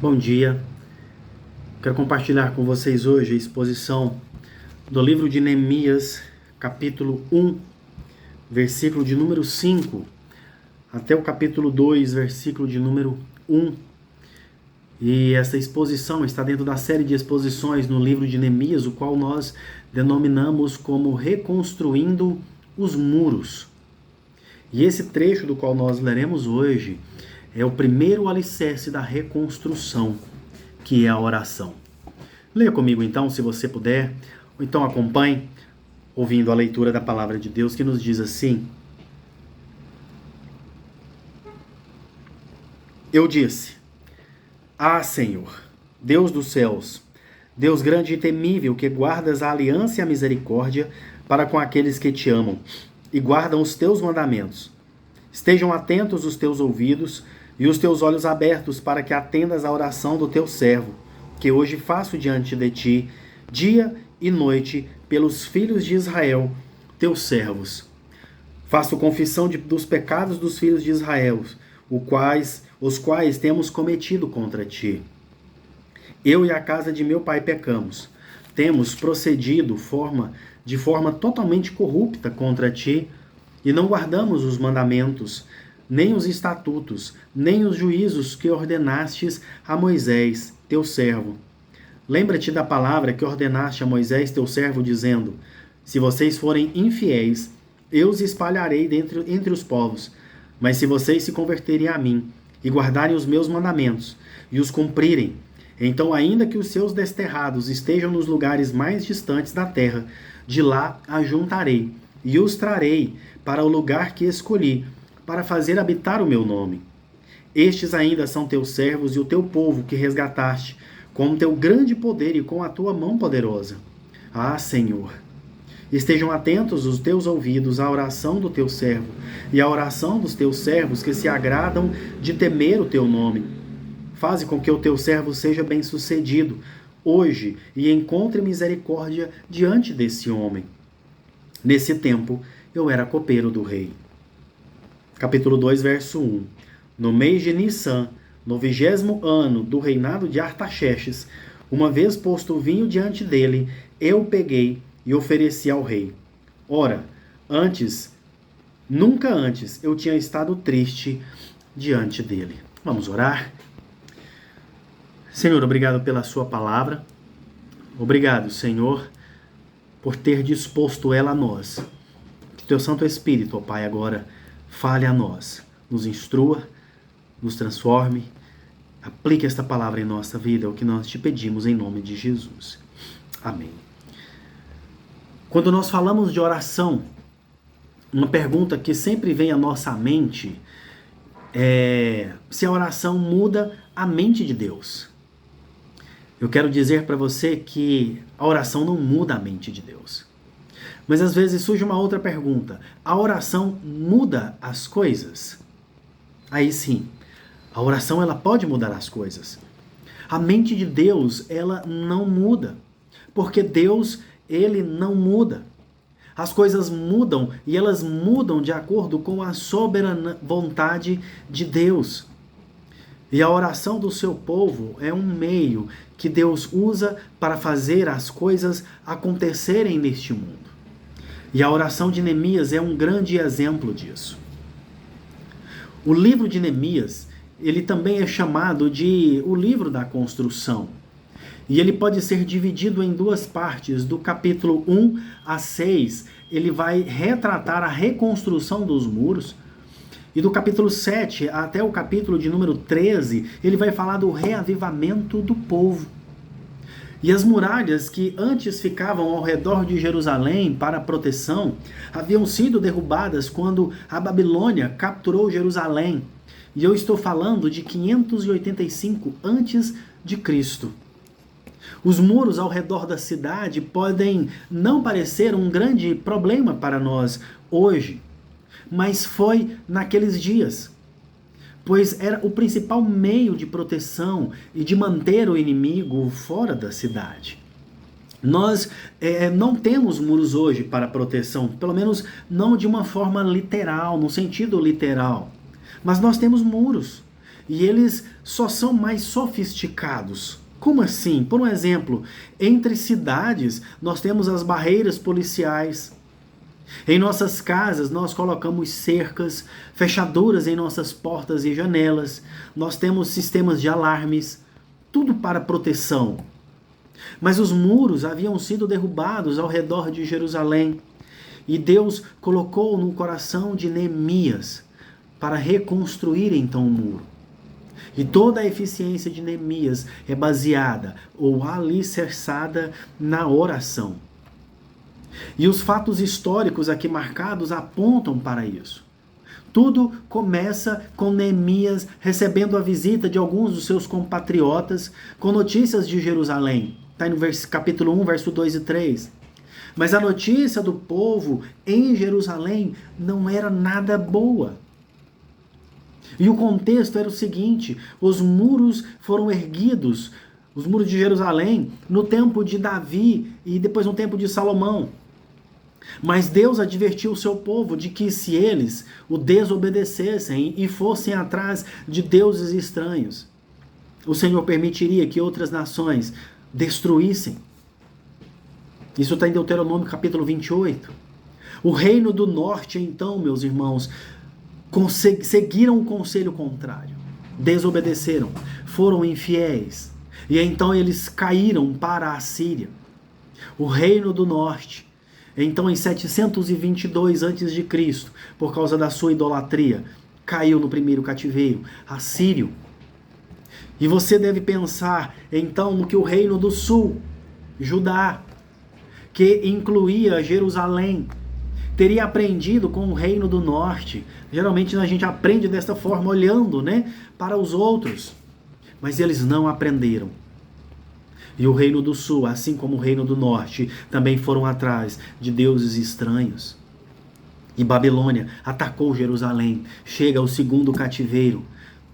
Bom dia, quero compartilhar com vocês hoje a exposição do livro de Neemias, capítulo 1, versículo de número 5, até o capítulo 2, versículo de número 1. E essa exposição está dentro da série de exposições no livro de Neemias, o qual nós denominamos como Reconstruindo os Muros. E esse trecho do qual nós leremos hoje é o primeiro alicerce da reconstrução, que é a oração. Leia comigo então, se você puder, ou então acompanhe, ouvindo a leitura da palavra de Deus, que nos diz assim: Eu disse: Ah, Senhor, Deus dos céus, Deus grande e temível, que guardas a aliança e a misericórdia para com aqueles que te amam e guardam os teus mandamentos. Estejam atentos os teus ouvidos e os teus olhos abertos para que atendas à oração do teu servo, que hoje faço diante de ti, dia e noite, pelos filhos de Israel, teus servos. Faço confissão dos pecados dos filhos de Israel, os quais temos cometido contra ti. Eu e a casa de meu pai pecamos. Temos procedido de forma totalmente corrupta contra ti, e não guardamos os mandamentos, nem os estatutos, nem os juízos que ordenastes a Moisés, teu servo. Lembra-te da palavra que ordenaste a Moisés, teu servo, dizendo: Se vocês forem infiéis, eu os espalharei entre os povos. Mas se vocês se converterem a mim e guardarem os meus mandamentos e os cumprirem, então, ainda que os seus desterrados estejam nos lugares mais distantes da terra, de lá ajuntarei e os trarei para o lugar que escolhi, para fazer habitar o meu nome. Estes ainda são teus servos e o teu povo que resgataste, com o teu grande poder e com a tua mão poderosa. Ah, Senhor! Estejam atentos os teus ouvidos à oração do teu servo e à oração dos teus servos que se agradam de temer o teu nome. Faze com que o teu servo seja bem-sucedido hoje e encontre misericórdia diante desse homem. Nesse tempo, eu era copeiro do rei. Capítulo 2, verso 1. No mês de Nissan, no 20º ano do reinado de Artaxerxes, uma vez posto o vinho diante dele, eu peguei e ofereci ao rei. Ora, nunca antes eu tinha estado triste diante dele. Vamos orar? Senhor, obrigado pela sua palavra. Obrigado, Senhor, por ter disposto ela a nós. Que teu Santo Espírito, ó Pai, agora fale a nós, nos instrua, nos transforme, aplique esta palavra em nossa vida, é o que nós te pedimos em nome de Jesus. Amém. Quando nós falamos de oração, uma pergunta que sempre vem à nossa mente é se a oração muda a mente de Deus. Eu quero dizer para você que a oração não muda a mente de Deus. Mas às vezes surge uma outra pergunta: a oração muda as coisas? Aí sim, a oração ela pode mudar as coisas. A mente de Deus, ela não muda, porque Deus, ele não muda. As coisas mudam e elas mudam de acordo com a soberana vontade de Deus. E a oração do seu povo é um meio que Deus usa para fazer as coisas acontecerem neste mundo. E a oração de Neemias é um grande exemplo disso. O livro de Neemias, ele também é chamado de o livro da construção. E ele pode ser dividido em duas partes. Do capítulo 1 a 6, ele vai retratar a reconstrução dos muros. E do capítulo 7 até o capítulo de número 13, ele vai falar do reavivamento do povo. E as muralhas que antes ficavam ao redor de Jerusalém para proteção, haviam sido derrubadas quando a Babilônia capturou Jerusalém. E eu estou falando de 585 antes de Cristo. Os muros ao redor da cidade podem não parecer um grande problema para nós hoje, mas foi naqueles dias, pois era o principal meio de proteção e de manter o inimigo fora da cidade. Nós não temos muros hoje para proteção, pelo menos não de uma forma literal, no sentido literal, mas nós temos muros. e eles só são mais sofisticados. Como assim? Por um exemplo, entre cidades nós temos as barreiras policiais. Em nossas casas nós colocamos cercas, fechaduras em nossas portas e janelas. Nós temos sistemas de alarmes, tudo para proteção. Mas os muros haviam sido derrubados ao redor de Jerusalém. E Deus colocou no coração de Neemias para reconstruir então o muro. E toda a eficiência de Neemias é baseada ou alicerçada na oração. E os fatos históricos aqui marcados apontam para isso. Tudo começa com Neemias recebendo a visita de alguns dos seus compatriotas com notícias de Jerusalém. Está no capítulo 1, verso 2 e 3. Mas a notícia do povo em Jerusalém não era nada boa. E o contexto era o seguinte: os muros foram erguidos, os muros de Jerusalém, no tempo de Davi e depois no tempo de Salomão. Mas Deus advertiu o seu povo de que se eles o desobedecessem e fossem atrás de deuses estranhos, o Senhor permitiria que outras nações destruíssem. Isso está em Deuteronômio capítulo 28. O reino do norte, então, meus irmãos, seguiram o conselho contrário, desobedeceram, foram infiéis, e então eles caíram para a Síria. O reino do norte, então em 722 a.C., por causa da sua idolatria, caiu no primeiro cativeiro, assírio. E você deve pensar então no que o reino do sul, Judá, que incluía Jerusalém, teria aprendido com o reino do norte. Geralmente a gente aprende desta forma, olhando, para os outros. Mas eles não aprenderam. E o reino do sul, assim como o reino do norte, também foram atrás de deuses estranhos. E Babilônia atacou Jerusalém. Chega ao segundo cativeiro.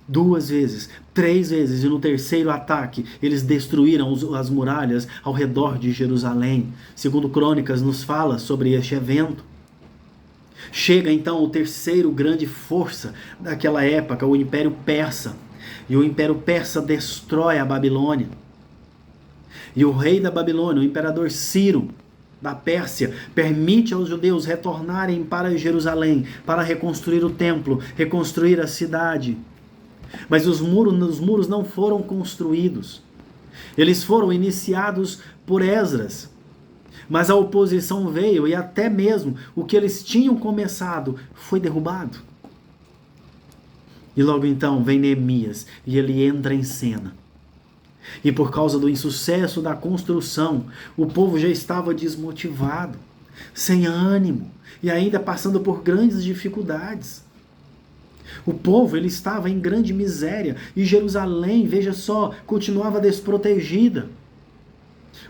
2 vezes, 3 vezes, e no terceiro ataque eles destruíram as muralhas ao redor de Jerusalém. Segundo Crônicas nos fala sobre este evento. Chega então o terceiro grande força daquela época, o Império Persa. E o Império Persa destrói a Babilônia. E o rei da Babilônia, o imperador Ciro da Pérsia, permite aos judeus retornarem para Jerusalém para reconstruir o templo, reconstruir a cidade. Mas os muros não foram construídos. Eles foram iniciados por Esdras. Mas a oposição veio e até mesmo o que eles tinham começado foi derrubado. E logo então vem Neemias e ele entra em cena. E por causa do insucesso da construção, o povo já estava desmotivado, sem ânimo e ainda passando por grandes dificuldades. O povo ele estava em grande miséria e Jerusalém, veja só, continuava desprotegida.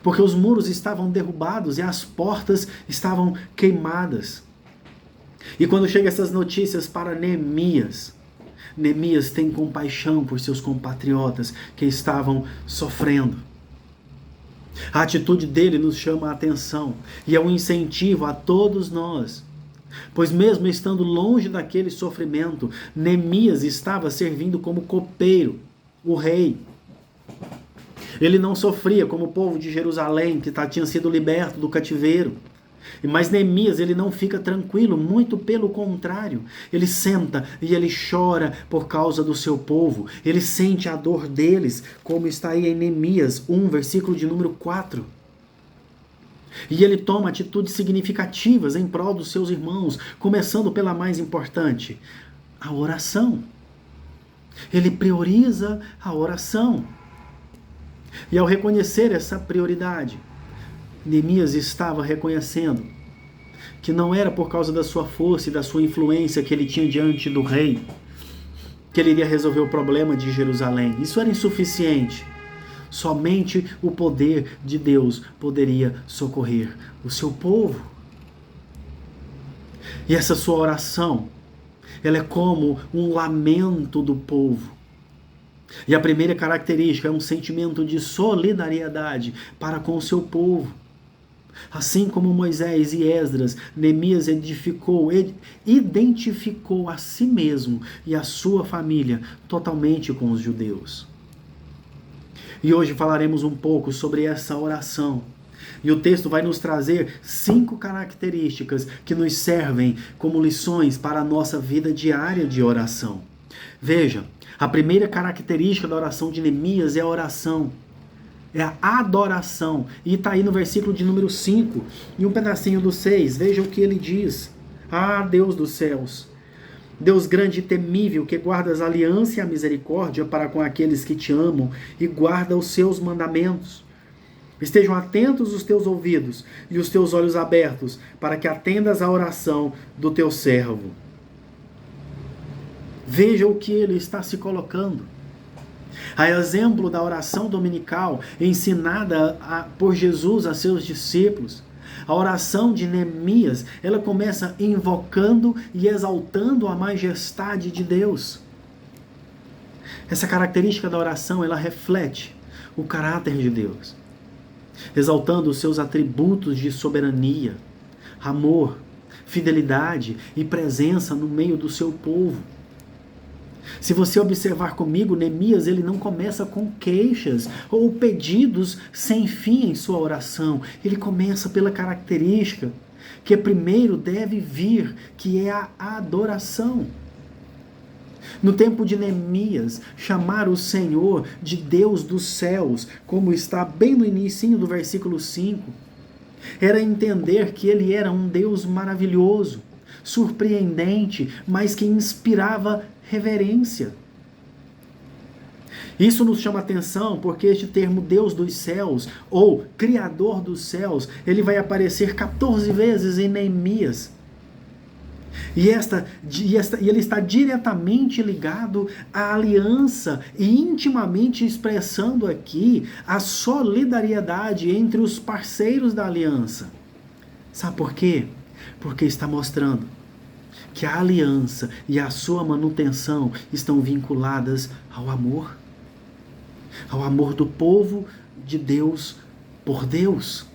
Porque os muros estavam derrubados e as portas estavam queimadas. E quando chegam essas notícias para Neemias, Neemias tem compaixão por seus compatriotas que estavam sofrendo. A atitude dele nos chama a atenção e é um incentivo a todos nós. Pois mesmo estando longe daquele sofrimento, Neemias estava servindo como copeiro, o rei. Ele não sofria como o povo de Jerusalém, que tinha sido liberto do cativeiro. Mas Neemias, ele não fica tranquilo, muito pelo contrário. Ele senta e ele chora por causa do seu povo. Ele sente a dor deles, como está aí em Neemias 1, versículo de número 4. E ele toma atitudes significativas em prol dos seus irmãos, começando pela mais importante, a oração. Ele prioriza a oração. E ao reconhecer essa prioridade, Neemias estava reconhecendo que não era por causa da sua força e da sua influência que ele tinha diante do rei, que ele iria resolver o problema de Jerusalém. Isso era insuficiente. Somente o poder de Deus poderia socorrer o seu povo. E essa sua oração, ela é como um lamento do povo. E a primeira característica é um sentimento de solidariedade para com o seu povo. Assim como Moisés e Esdras, Neemias identificou a si mesmo e a sua família totalmente com os judeus. E hoje falaremos um pouco sobre essa oração. E o texto vai nos trazer 5 características que nos servem como lições para a nossa vida diária de oração. Veja, a primeira característica da oração de Neemias é a oração. É a adoração. E está aí no versículo de número 5 e um pedacinho do 6. Veja o que ele diz. Ah, Deus dos céus, Deus grande e temível, que guardas a aliança e a misericórdia para com aqueles que te amam e guarda os seus mandamentos. Estejam atentos os teus ouvidos e os teus olhos abertos, para que atendas à oração do teu servo. Veja o que ele está se colocando. A exemplo da oração dominical ensinada por Jesus a seus discípulos, a oração de Neemias, ela começa invocando e exaltando a majestade de Deus. Essa característica da oração, ela reflete o caráter de Deus, exaltando os seus atributos de soberania, amor, fidelidade e presença no meio do seu povo. Se você observar comigo, Neemias, ele não começa com queixas ou pedidos sem fim em sua oração. Ele começa pela característica que primeiro deve vir, que é a adoração. No tempo de Neemias, chamar o Senhor de Deus dos céus, como está bem no início do versículo 5, era entender que ele era um Deus maravilhoso, surpreendente, mas que inspirava reverência. Isso nos chama atenção porque este termo Deus dos céus ou Criador dos céus, ele vai aparecer 14 vezes em Neemias. E ele está diretamente ligado à aliança e intimamente expressando aqui a solidariedade entre os parceiros da aliança. Sabe por quê? Porque está mostrando que a aliança e a sua manutenção estão vinculadas ao amor do povo de Deus por Deus.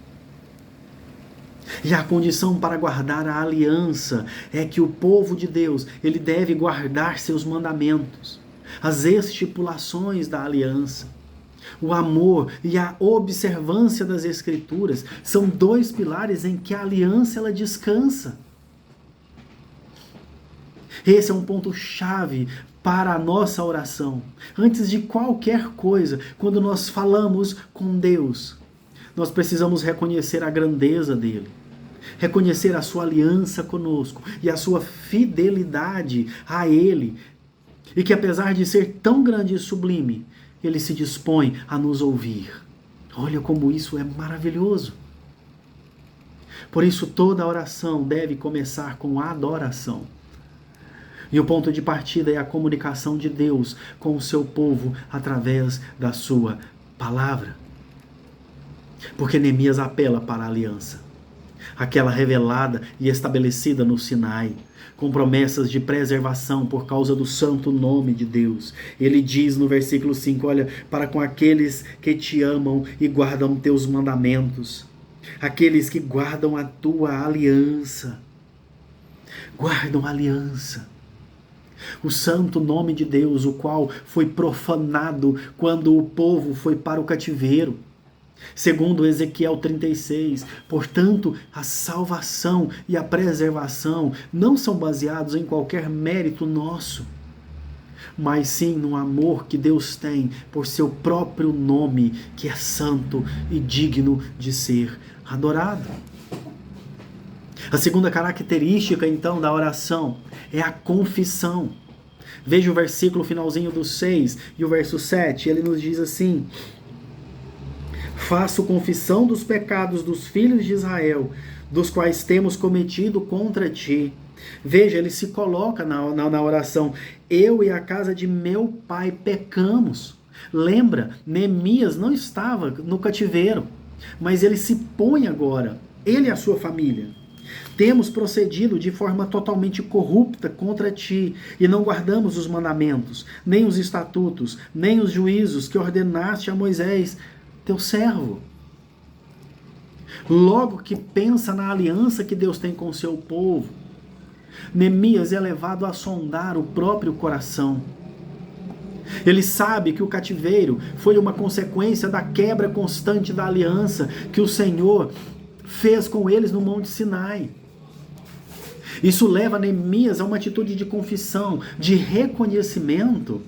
E a condição para guardar a aliança é que o povo de Deus, ele deve guardar seus mandamentos, as estipulações da aliança. O amor e a observância das Escrituras são 2 pilares em que a aliança ela descansa. Esse é um ponto-chave para a nossa oração. Antes de qualquer coisa, quando nós falamos com Deus, nós precisamos reconhecer a grandeza dele, reconhecer a sua aliança conosco e a sua fidelidade a ele, e que apesar de ser tão grande e sublime, ele se dispõe a nos ouvir. Olha como isso é maravilhoso. Por isso toda oração deve começar com adoração. E o ponto de partida é a comunicação de Deus com o seu povo através da sua palavra. Porque Neemias apela para a aliança, aquela revelada e estabelecida no Sinai, com promessas de preservação por causa do santo nome de Deus. Ele diz no versículo 5, olha, para com aqueles que te amam e guardam teus mandamentos, aqueles que guardam a tua aliança. Guardam a aliança. O santo nome de Deus, o qual foi profanado quando o povo foi para o cativeiro. Segundo Ezequiel 36, portanto, a salvação e a preservação não são baseados em qualquer mérito nosso, mas sim no amor que Deus tem por seu próprio nome, que é santo e digno de ser adorado. A segunda característica, então, da oração é a confissão. Veja o versículo finalzinho do 6 e o verso 7, ele nos diz assim: faço confissão dos pecados dos filhos de Israel, dos quais temos cometido contra ti. Veja, ele se coloca na oração: eu e a casa de meu pai pecamos. Lembra, Neemias não estava no cativeiro, mas ele se põe agora, ele e a sua família. Temos procedido de forma totalmente corrupta contra ti, e não guardamos os mandamentos, nem os estatutos, nem os juízos que ordenaste a Moisés, teu servo. Logo que pensa na aliança que Deus tem com o seu povo, Neemias é levado a sondar o próprio coração. Ele sabe que o cativeiro foi uma consequência da quebra constante da aliança que o Senhor fez com eles no Monte Sinai. Isso leva Neemias a uma atitude de confissão, de reconhecimento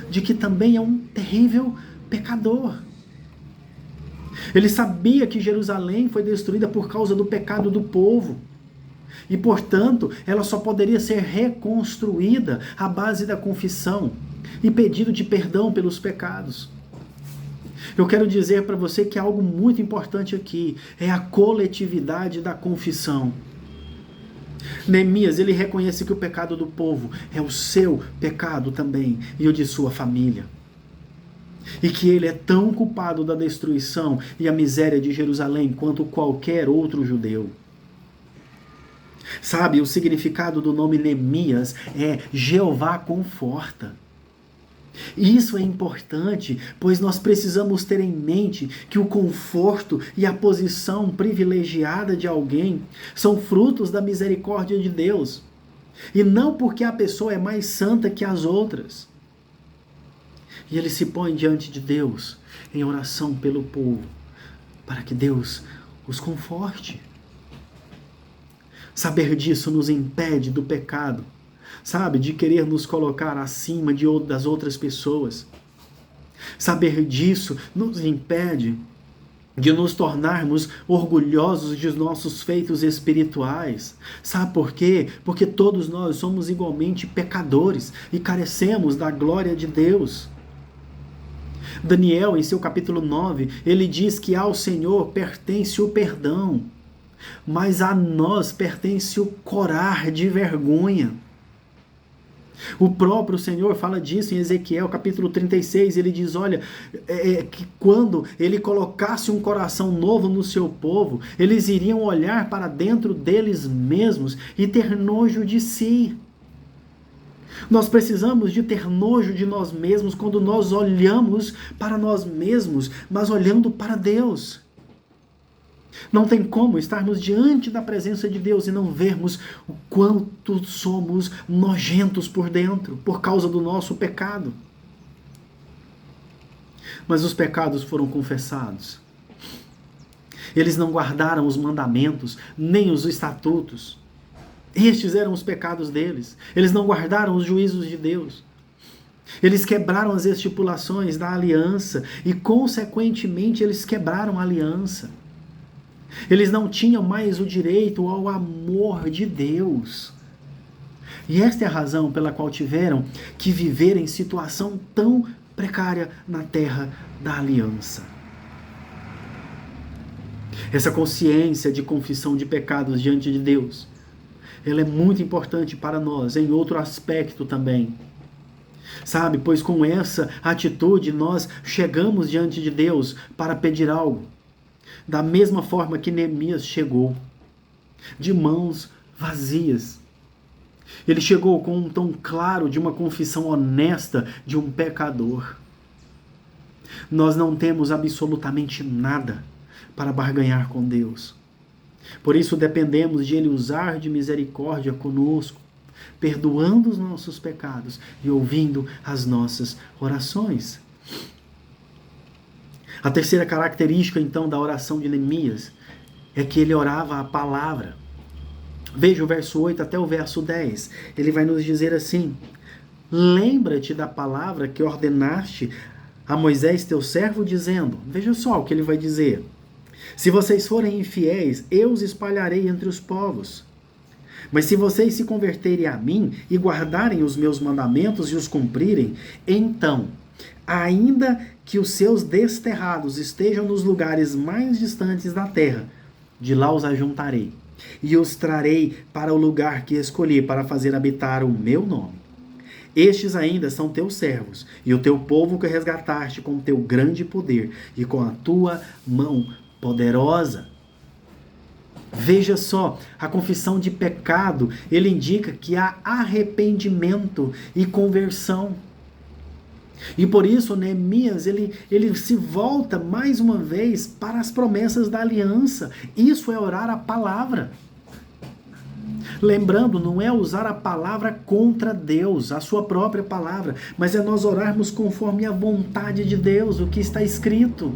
de que também é um terrível pecador. Ele sabia que Jerusalém foi destruída por causa do pecado do povo. E, portanto, ela só poderia ser reconstruída à base da confissão e pedido de perdão pelos pecados. Eu quero dizer para você que algo muito importante aqui é a coletividade da confissão. Neemias, ele reconhece que o pecado do povo é o seu pecado também e o de sua família. E que ele é tão culpado da destruição e a miséria de Jerusalém quanto qualquer outro judeu. Sabe, o significado do nome Neemias é Jeová conforta. E isso é importante, pois nós precisamos ter em mente que o conforto e a posição privilegiada de alguém são frutos da misericórdia de Deus. E não porque a pessoa é mais santa que as outras. E ele se põe diante de Deus em oração pelo povo, para que Deus os conforte. Saber disso nos impede do pecado, sabe? De querer nos colocar acima das outras pessoas. Saber disso nos impede de nos tornarmos orgulhosos de nossos feitos espirituais. Sabe por quê? Porque todos nós somos igualmente pecadores e carecemos da glória de Deus. Daniel, em seu capítulo 9, ele diz que ao Senhor pertence o perdão, mas a nós pertence o corar de vergonha. O próprio Senhor fala disso em Ezequiel capítulo 36, ele diz, olha, que quando ele colocasse um coração novo no seu povo, eles iriam olhar para dentro deles mesmos e ter nojo de si. Nós precisamos de ter nojo de nós mesmos quando nós olhamos para nós mesmos, mas olhando para Deus. Não tem como estarmos diante da presença de Deus e não vermos o quanto somos nojentos por dentro, por causa do nosso pecado. Mas os pecados foram confessados. Eles não guardaram os mandamentos, nem os estatutos. Estes eram os pecados deles. Eles não guardaram os juízos de Deus. Eles quebraram as estipulações da aliança e, consequentemente, eles quebraram a aliança. Eles não tinham mais o direito ao amor de Deus. E esta é a razão pela qual tiveram que viver em situação tão precária na terra da aliança. Essa consciência de confissão de pecados diante de Deus, ela é muito importante para nós em outro aspecto também. Sabe, pois com essa atitude nós chegamos diante de Deus para pedir algo. Da mesma forma que Neemias chegou, de mãos vazias. Ele chegou com um tom claro de uma confissão honesta de um pecador. Nós não temos absolutamente nada para barganhar com Deus. Por isso dependemos de Ele usar de misericórdia conosco, perdoando os nossos pecados e ouvindo as nossas orações. A terceira característica, então, da oração de Neemias é que ele orava a palavra. Veja o verso 8 até o verso 10. Ele vai nos dizer assim: lembra-te da palavra que ordenaste a Moisés teu servo, dizendo... Veja só o que ele vai dizer. Se vocês forem infiéis, eu os espalharei entre os povos. Mas se vocês se converterem a mim e guardarem os meus mandamentos e os cumprirem, então, ainda que os seus desterrados estejam nos lugares mais distantes da terra, de lá os ajuntarei, e os trarei para o lugar que escolhi para fazer habitar o meu nome. Estes ainda são teus servos, e o teu povo que resgataste com teu grande poder e com a tua mão poderosa. Veja só, a confissão de pecado, ele indica que há arrependimento e conversão. E por isso Neemias, ele se volta mais uma vez para as promessas da aliança. Isso é orar a palavra. Lembrando, não é usar a palavra contra Deus, a sua própria palavra, mas é nós orarmos conforme a vontade de Deus, o que está escrito.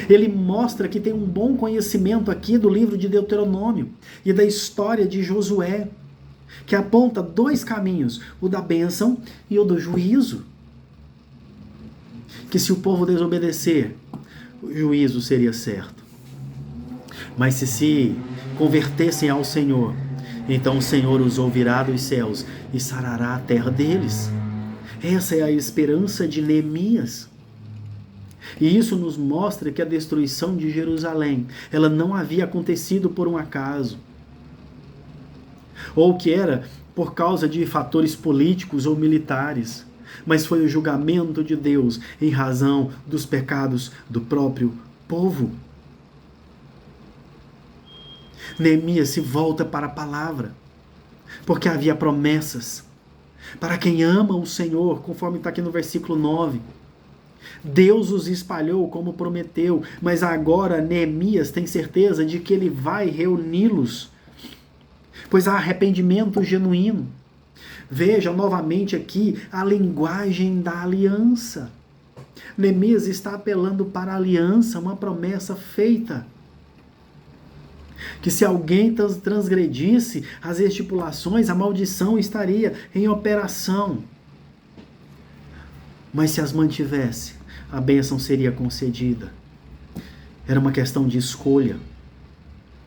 Ele mostra que tem um bom conhecimento aqui do livro de Deuteronômio e da história de Josué, que aponta dois caminhos, o da bênção e o do juízo. Que se o povo desobedecer, o juízo seria certo. Mas se convertessem ao Senhor, então o Senhor os ouvirá dos céus e sarará a terra deles. Essa é a esperança de Neemias. E isso nos mostra que a destruição de Jerusalém, ela não havia acontecido por um acaso. Ou que era por causa de fatores políticos ou militares. Mas foi o julgamento de Deus em razão dos pecados do próprio povo. Neemias se volta para a palavra, porque havia promessas para quem ama o Senhor, conforme está aqui no versículo 9. Deus os espalhou como prometeu, mas agora Neemias tem certeza de que ele vai reuni-los, pois há arrependimento genuíno. Veja novamente aqui a linguagem da aliança. Neemias está apelando para a aliança, uma promessa feita. Que se alguém transgredisse as estipulações, a maldição estaria em operação. Mas se as mantivesse, a bênção seria concedida. Era uma questão de escolha.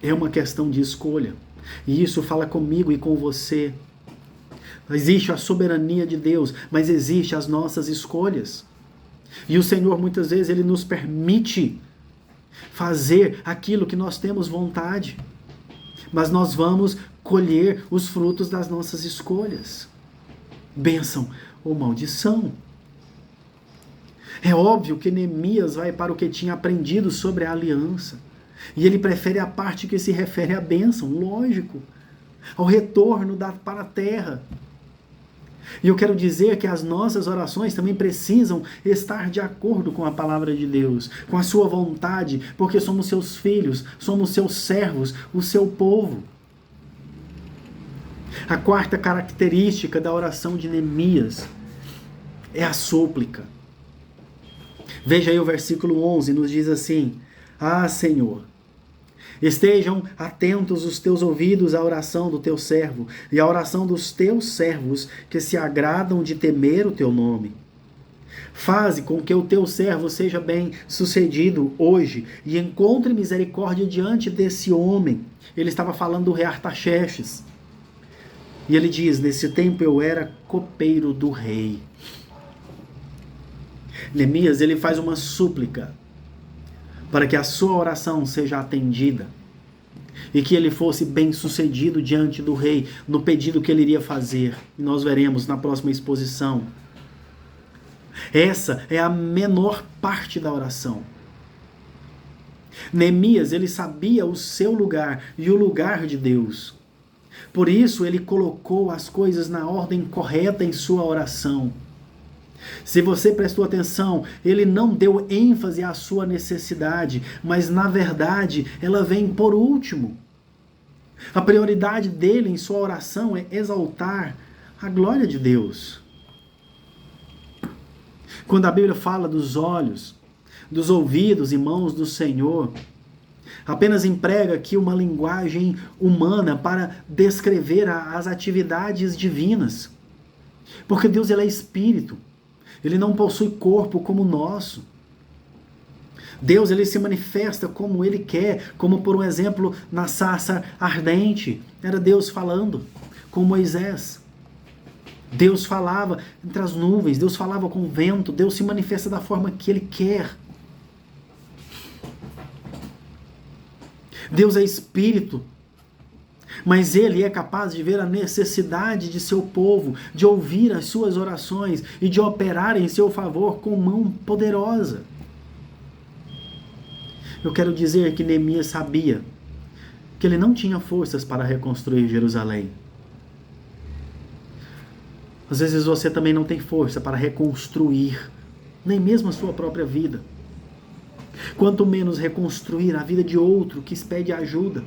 É uma questão de escolha. E isso fala comigo e com você. Existe a soberania de Deus, mas existe as nossas escolhas. E o Senhor muitas vezes ele nos permite fazer aquilo que nós temos vontade. Mas nós vamos colher os frutos das nossas escolhas. Bênção ou maldição. É óbvio que Neemias vai para o que tinha aprendido sobre a aliança. E ele prefere a parte que se refere à bênção, lógico. Ao retorno para a terra. E eu quero dizer que as nossas orações também precisam estar de acordo com a palavra de Deus, com a sua vontade, porque somos seus filhos, somos seus servos, o seu povo. A quarta característica da oração de Neemias é a súplica. Veja aí o versículo 11, nos diz assim: Ah, Senhor, estejam atentos os teus ouvidos à oração do teu servo e à oração dos teus servos que se agradam de temer o teu nome. Faze com que o teu servo seja bem sucedido hoje e encontre misericórdia diante desse homem. Ele estava falando do rei Artaxerxes. E ele diz: nesse tempo eu era copeiro do rei. Neemias, ele faz uma súplica para que a sua oração seja atendida e que ele fosse bem sucedido diante do rei no pedido que ele iria fazer. E nós veremos na próxima exposição. Essa é a menor parte da oração. Neemias, ele sabia o seu lugar e o lugar de Deus. Por isso ele colocou as coisas na ordem correta em sua oração. Se você prestou atenção, ele não deu ênfase à sua necessidade, mas na verdade ela vem por último. A prioridade dele em sua oração é exaltar a glória de Deus. Quando a Bíblia fala dos olhos, dos ouvidos e mãos do Senhor, apenas emprega aqui uma linguagem humana para descrever as atividades divinas. Porque Deus, ele é espírito. Ele não possui corpo como o nosso. Deus, ele se manifesta como ele quer, como por um exemplo na sarça ardente. Era Deus falando com Moisés. Deus falava entre as nuvens, Deus falava com o vento, Deus se manifesta da forma que ele quer. Deus é espírito, mas ele é capaz de ver a necessidade de seu povo, de ouvir as suas orações e de operar em seu favor com mão poderosa. Eu quero dizer que Neemias sabia que ele não tinha forças para reconstruir Jerusalém. Às vezes você também não tem força para reconstruir nem mesmo a sua própria vida. Quanto menos reconstruir a vida de outro que pede ajuda.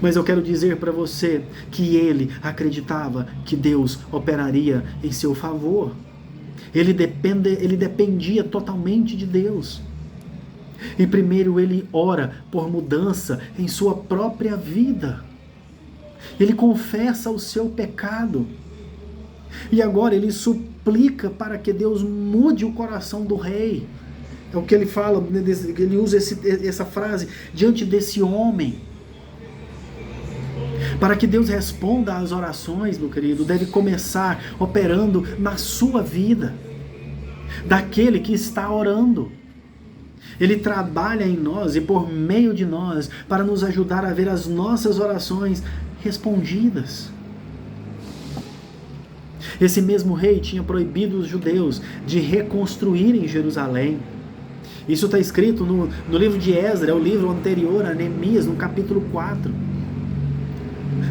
Mas eu quero dizer para você que ele acreditava que Deus operaria em seu favor. Ele dependia totalmente de Deus. E primeiro ele ora por mudança em sua própria vida. Ele confessa o seu pecado. E agora ele suplica para que Deus mude o coração do rei. É o que ele fala, ele usa essa frase, diante desse homem. Para que Deus responda às orações, meu querido, deve começar operando na sua vida, daquele que está orando. Ele trabalha em nós e por meio de nós para nos ajudar a ver as nossas orações respondidas. Esse mesmo rei tinha proibido os judeus de reconstruírem Jerusalém. Isso está escrito no livro de Esdras, é o livro anterior a Neemias, no capítulo 4.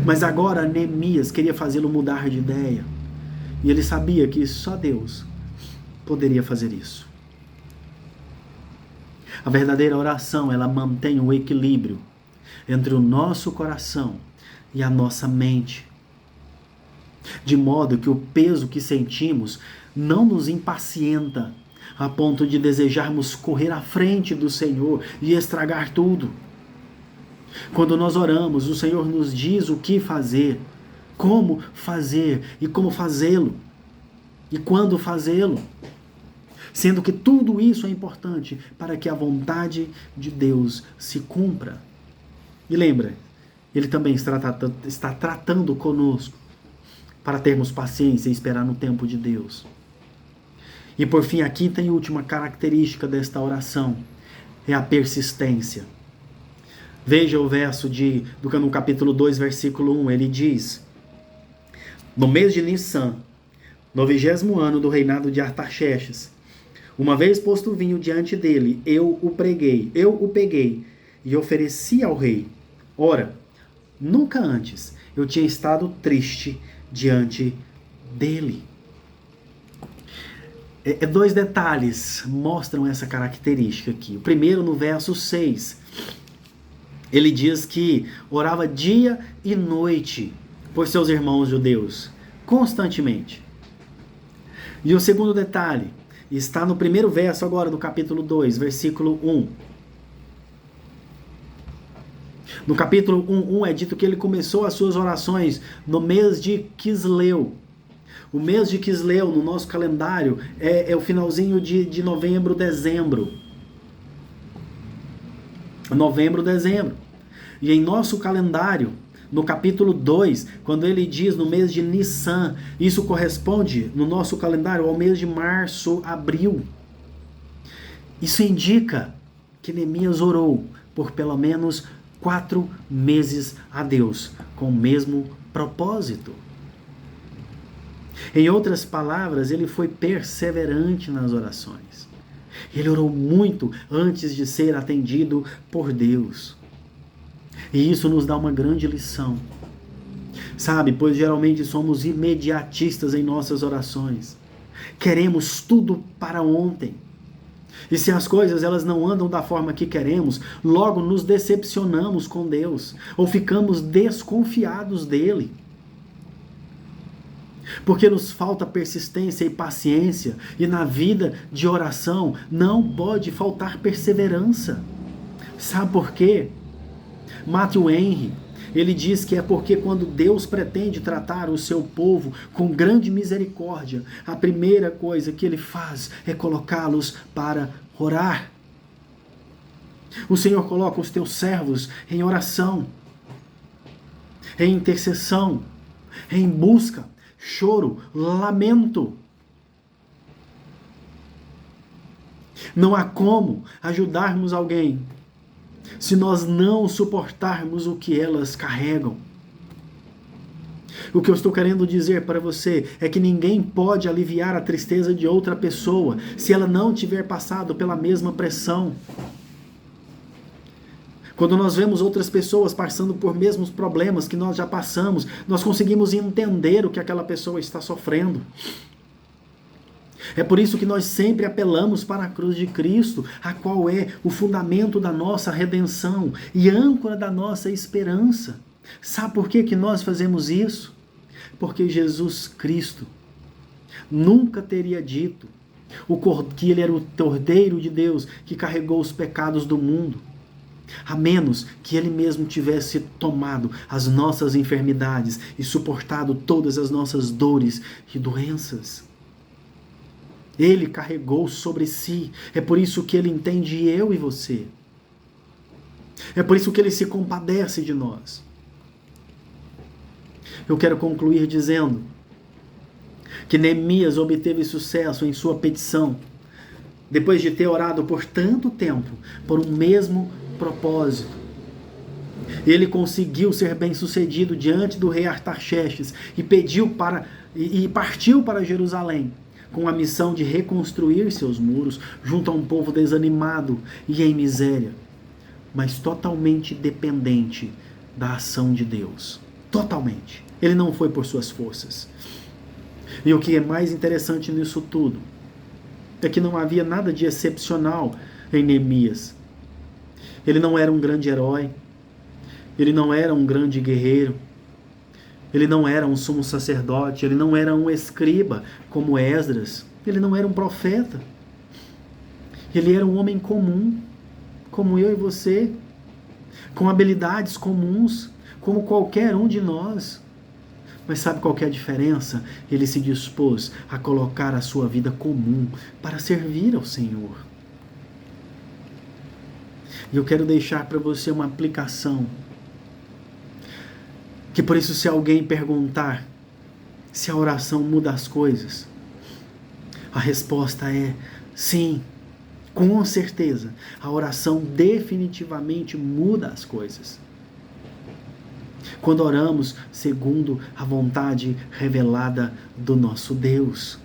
Mas agora Neemias queria fazê-lo mudar de ideia. E ele sabia que só Deus poderia fazer isso. A verdadeira oração, ela mantém o equilíbrio entre o nosso coração e a nossa mente. De modo que o peso que sentimos não nos impacienta a ponto de desejarmos correr à frente do Senhor e estragar tudo. Quando nós oramos, o Senhor nos diz o que fazer, como fazer e como fazê-lo, e quando fazê-lo. Sendo que tudo isso é importante para que a vontade de Deus se cumpra. E lembra, Ele também está tratando conosco para termos paciência e esperar no tempo de Deus. E por fim, a quinta e última característica desta oração é a persistência. Veja o verso no capítulo 2, versículo 1, ele diz: no mês de Nissan, no 20º ano do reinado de Artaxerxes, uma vez posto o vinho diante dele, eu o peguei e ofereci ao rei. Ora, nunca antes eu tinha estado triste diante dele. Dois detalhes mostram essa característica aqui. O primeiro, no verso 6, ele diz que orava dia e noite por seus irmãos judeus, constantemente. E o segundo detalhe está no primeiro verso agora do capítulo 2, versículo 1. No capítulo 1 é dito que ele começou as suas orações no mês de Quisleu. O mês de Quisleu, no nosso calendário, é o finalzinho de novembro, dezembro. Novembro, dezembro. E em nosso calendário, no capítulo 2, quando ele diz no mês de Nissan, isso corresponde no nosso calendário ao mês de março, abril. Isso indica que Neemias orou por pelo menos 4 meses a Deus, com o mesmo propósito. Em outras palavras, ele foi perseverante nas orações. Ele orou muito antes de ser atendido por Deus. E isso nos dá uma grande lição. Sabe, pois geralmente somos imediatistas em nossas orações. Queremos tudo para ontem. E se as coisas elas não andam da forma que queremos, logo nos decepcionamos com Deus, ou ficamos desconfiados dele. Porque nos falta persistência e paciência, e na vida de oração não pode faltar perseverança. Sabe por quê? Matthew Henry, ele diz que é porque quando Deus pretende tratar o seu povo com grande misericórdia, a primeira coisa que ele faz é colocá-los para orar. O Senhor coloca os teus servos em oração, em intercessão, em busca, choro, lamento. Não há como ajudarmos alguém se nós não suportarmos o que elas carregam. O que eu estou querendo dizer para você é que ninguém pode aliviar a tristeza de outra pessoa se ela não tiver passado pela mesma pressão. Quando nós vemos outras pessoas passando por mesmos problemas que nós já passamos, nós conseguimos entender o que aquela pessoa está sofrendo. É por isso que nós sempre apelamos para a cruz de Cristo, a qual é o fundamento da nossa redenção e âncora da nossa esperança. Sabe por que nós fazemos isso? Porque Jesus Cristo nunca teria dito que Ele era o Cordeiro de Deus que carregou os pecados do mundo, a menos que Ele mesmo tivesse tomado as nossas enfermidades e suportado todas as nossas dores e doenças. Ele carregou sobre si. É por isso que Ele entende eu e você. É por isso que Ele se compadece de nós. Eu quero concluir dizendo que Neemias obteve sucesso em sua petição, depois de ter orado por tanto tempo, por um mesmo propósito. Ele conseguiu ser bem-sucedido diante do rei Artaxerxes e partiu para Jerusalém, com a missão de reconstruir seus muros junto a um povo desanimado e em miséria, mas totalmente dependente da ação de Deus. Totalmente. Ele não foi por suas forças. E o que é mais interessante nisso tudo é que não havia nada de excepcional em Neemias. Ele não era um grande herói, ele não era um grande guerreiro, ele não era um sumo sacerdote, ele não era um escriba como Esdras, ele não era um profeta. Ele era um homem comum, como eu e você, com habilidades comuns, como qualquer um de nós. Mas sabe qual que é a diferença? Ele se dispôs a colocar a sua vida comum para servir ao Senhor. E eu quero deixar para você uma aplicação. Que por isso, se alguém perguntar se a oração muda as coisas, a resposta é sim, com certeza. A oração definitivamente muda as coisas. Quando oramos segundo a vontade revelada do nosso Deus.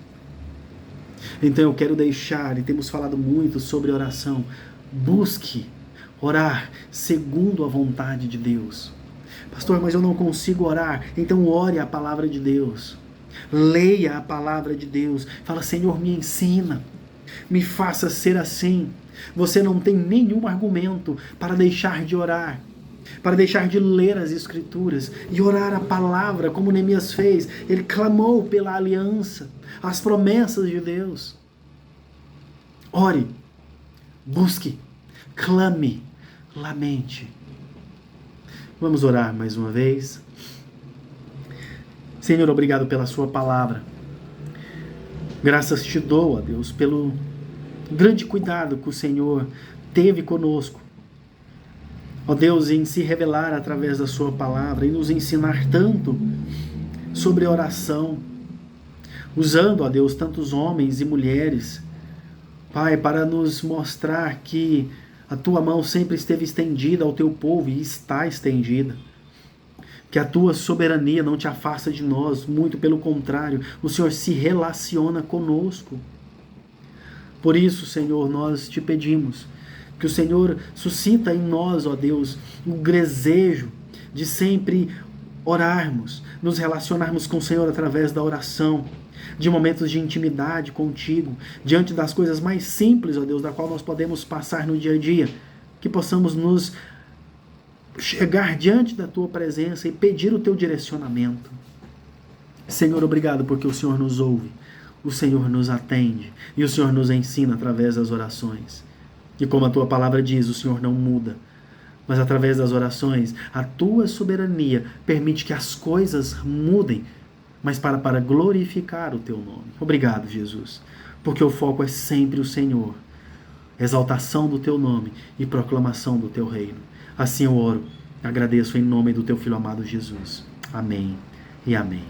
Então eu quero deixar, e temos falado muito sobre oração, busque orar segundo a vontade de Deus. Pastor, mas eu não consigo orar. Então ore a palavra de Deus. Leia a palavra de Deus. Fala, Senhor, me ensina. Me faça ser assim. Você não tem nenhum argumento para deixar de orar, para deixar de ler as Escrituras e orar a palavra, como Neemias fez. Ele clamou pela aliança, as promessas de Deus. Ore, busque, clame, lamente. Vamos orar mais uma vez. Senhor, obrigado pela sua palavra. Graças te dou, ó Deus, pelo grande cuidado que o Senhor teve conosco. Ó Deus, em se revelar através da sua palavra e nos ensinar tanto sobre oração, usando, ó Deus, tantos homens e mulheres, Pai, para nos mostrar que a tua mão sempre esteve estendida ao teu povo e está estendida. Que a tua soberania não te afasta de nós, muito pelo contrário, o Senhor se relaciona conosco. Por isso, Senhor, nós te pedimos que o Senhor suscita em nós, ó Deus, o desejo de sempre orarmos, nos relacionarmos com o Senhor através da oração, de momentos de intimidade contigo, diante das coisas mais simples, ó Deus, da qual nós podemos passar no dia a dia, que possamos nos chegar diante da tua presença e pedir o teu direcionamento. Senhor, obrigado porque o Senhor nos ouve, o Senhor nos atende e o Senhor nos ensina através das orações. E como a tua palavra diz, o Senhor não muda, mas através das orações, a tua soberania permite que as coisas mudem, mas para glorificar o teu nome. Obrigado, Jesus, porque o foco é sempre o Senhor, exaltação do teu nome e proclamação do teu reino. Assim eu oro, agradeço em nome do teu Filho amado Jesus. Amém e amém.